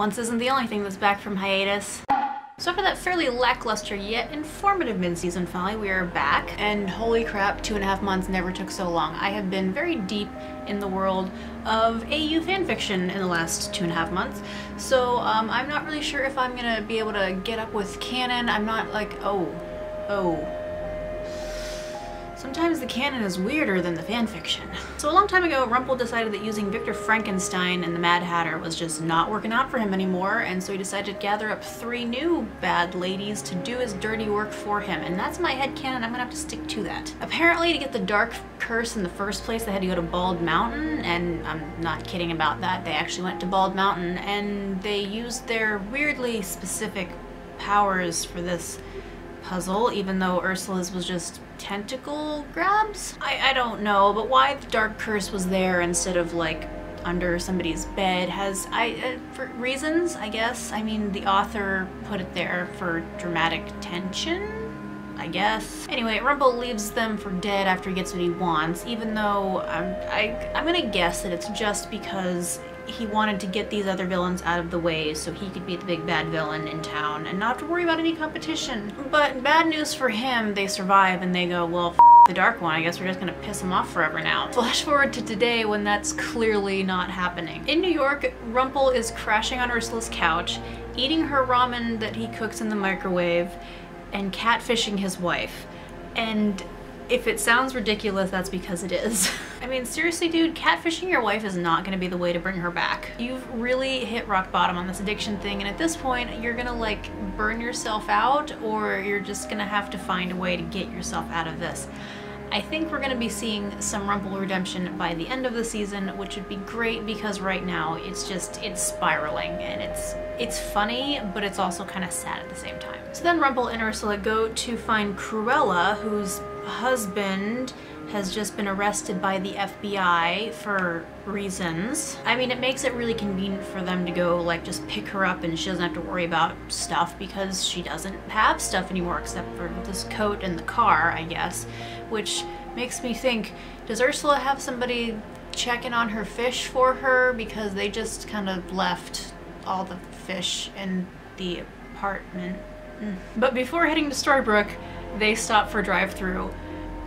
Once isn't the only thing that's back from hiatus. So after that fairly lackluster yet informative mid-season finale, we are back, and holy crap, 2.5 months never took so long. I have been very deep in the world of AU fanfiction in the last 2.5 months, so I'm not really sure if I'm gonna be able to get up with canon. I'm not like, sometimes the canon is weirder than the fanfiction. So a long time ago, Rumpel decided that using Victor Frankenstein and the Mad Hatter was just not working out for him anymore, and so he decided to gather up 3 new bad ladies to do his dirty work for him, and that's my headcanon. I'm gonna have to stick to that. Apparently, to get the dark curse in the first place, they had to go to Bald Mountain, and I'm not kidding about that. They actually went to Bald Mountain, and they used their weirdly specific powers for this puzzle, even though Ursula's was just tentacle grabs? I don't know, but why the dark curse was there instead of like under somebody's bed has, for reasons, I guess. I mean, the author put it there for dramatic tension, I guess. Anyway, Rumpel leaves them for dead after he gets what he wants, even though I'm gonna guess that it's just because he wanted to get these other villains out of the way so he could be the big bad villain in town and not have to worry about any competition. But bad news for him, they survive and they go, well, the Dark One, I guess we're just gonna piss him off forever now. Flash forward to today when that's clearly not happening. In New York, Rumpel is crashing on Ursula's couch, eating her ramen that he cooks in the microwave, and catfishing his wife. And if it sounds ridiculous, that's because it is. I mean, seriously, dude, catfishing your wife is not gonna be the way to bring her back. You've really hit rock bottom on this addiction thing, and at this point, you're gonna like burn yourself out, or you're just gonna have to find a way to get yourself out of this. I think we're gonna be seeing some Rumpel redemption by the end of the season, which would be great because right now it's spiraling, and it's funny, but it's also kind of sad at the same time. So then Rumpel and Ursula go to find Cruella, whose husband has just been arrested by the FBI for reasons. I mean, it makes it really convenient for them to go like just pick her up and she doesn't have to worry about stuff because she doesn't have stuff anymore except for this coat and the car, I guess, which makes me think, does Ursula have somebody checking on her fish for her because they just kind of left all the fish in the apartment? But before heading to Storybrooke, they stop for drive-through,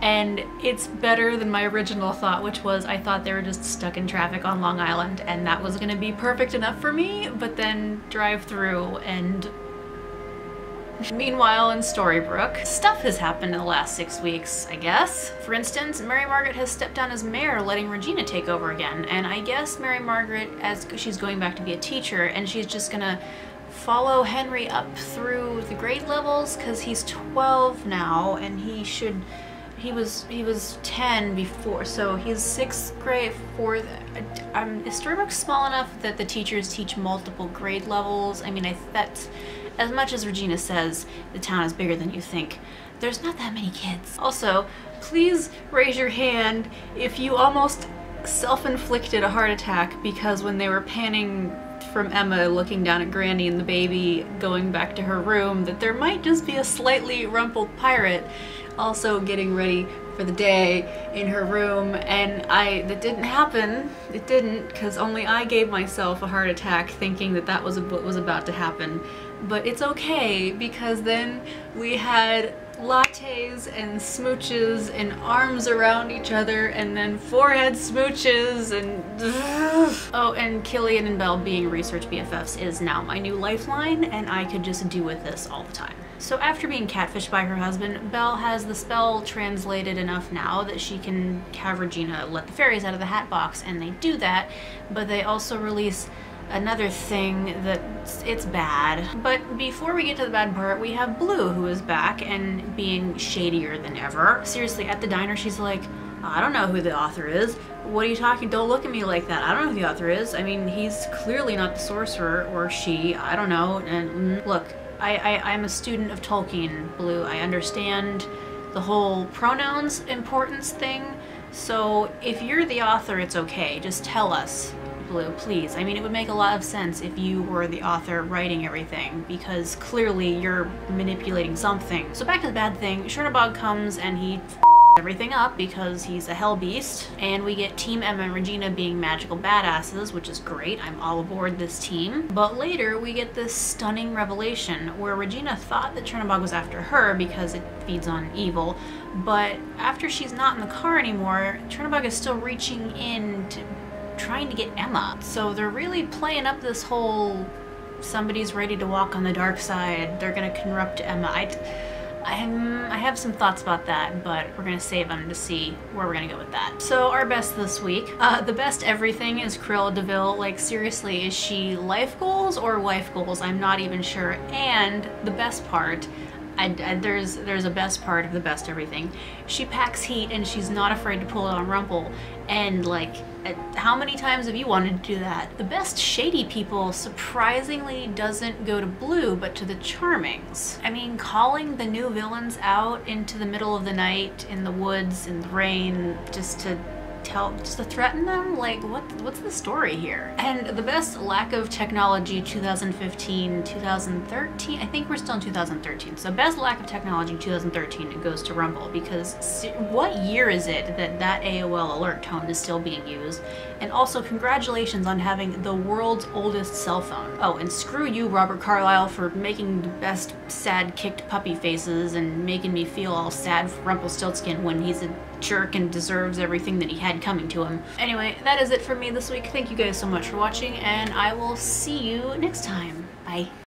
and it's better than my original thought, which was I thought they were just stuck in traffic on Long Island and that was gonna be perfect enough for me, but then drive-through and... Meanwhile, in Storybrooke, stuff has happened in the last 6 weeks, I guess. For instance, Mary Margaret has stepped down as mayor, letting Regina take over again, and I guess Mary Margaret, as she's going back to be a teacher, and she's just gonna follow Henry up through the grade levels because he's 12 now and he was 10 before, so he's 6th grade. Is Storybrooke small enough that the teachers teach multiple grade levels? I mean, that's as much as Regina says the town is bigger than you think. There's not that many kids. Also, please raise your hand if you almost self-inflicted a heart attack because when they were panning from Emma looking down at Granny and the baby going back to her room, that there might just be a slightly rumpled pirate also getting ready for the day in her room, and that didn't happen. It didn't, because only I gave myself a heart attack thinking that that was what was about to happen. But it's okay, because then we had lattes and smooches and arms around each other and then forehead smooches and oh, and Killian and Belle being research BFFs is now my new lifeline, and I could just do with this all the time. So after being catfished by her husband, Belle has the spell translated enough now that she can have Regina let the fairies out of the hat box, and they do that, but they also release another thing that it's bad. But before we get to the bad part, we have Blue, who is back and being shadier than ever. Seriously, at the diner she's like, I don't know who the author is. What are you talking? Don't look at me like that. I don't know who the author is. I mean, he's clearly not the sorcerer, or she, I don't know. And look, I'm a student of Tolkien, Blue. I understand the whole pronouns importance thing. So if you're the author, it's okay. Just tell us, Blue, please. I mean, it would make a lot of sense if you were the author writing everything, because clearly you're manipulating something. So back to the bad thing, Chernabog comes and he everything up because he's a hell beast, and we get Team Emma and Regina being magical badasses, which is great. I'm all aboard this team. But later we get this stunning revelation where Regina thought that Chernobog was after her because it feeds on evil, but after she's not in the car anymore, Chernobog is still reaching in to trying to get Emma. So they're really playing up this whole somebody's ready to walk on the dark side, they're gonna corrupt Emma. I have some thoughts about that, but we're gonna save them to see where we're gonna go with that. So our best this week. The best everything is Cruella de Vil. Like, seriously, is she life goals or wife goals? I'm not even sure. And the best part, there's a best part of the best everything. She packs heat and she's not afraid to pull it on Rumple. And like, how many times have you wanted to do that? The best shady people surprisingly doesn't go to Blue, but to the Charmings. I mean, calling the new villains out into the middle of the night in the woods in the rain just to threaten them? Like, what's the story here? And the best lack of technology 2015, 2013, I think we're still in 2013. So best lack of technology 2013, it goes to Rumble, because what year is it that AOL alert tone is still being used? And also congratulations on having the world's oldest cell phone. Oh, and screw you, Robert Carlyle, for making the best sad kicked puppy faces and making me feel all sad for Rumpelstiltskin when he's a jerk and deserves everything that he had coming to him. Anyway, that is it for me this week. Thank you guys so much for watching, and I will see you next time. Bye.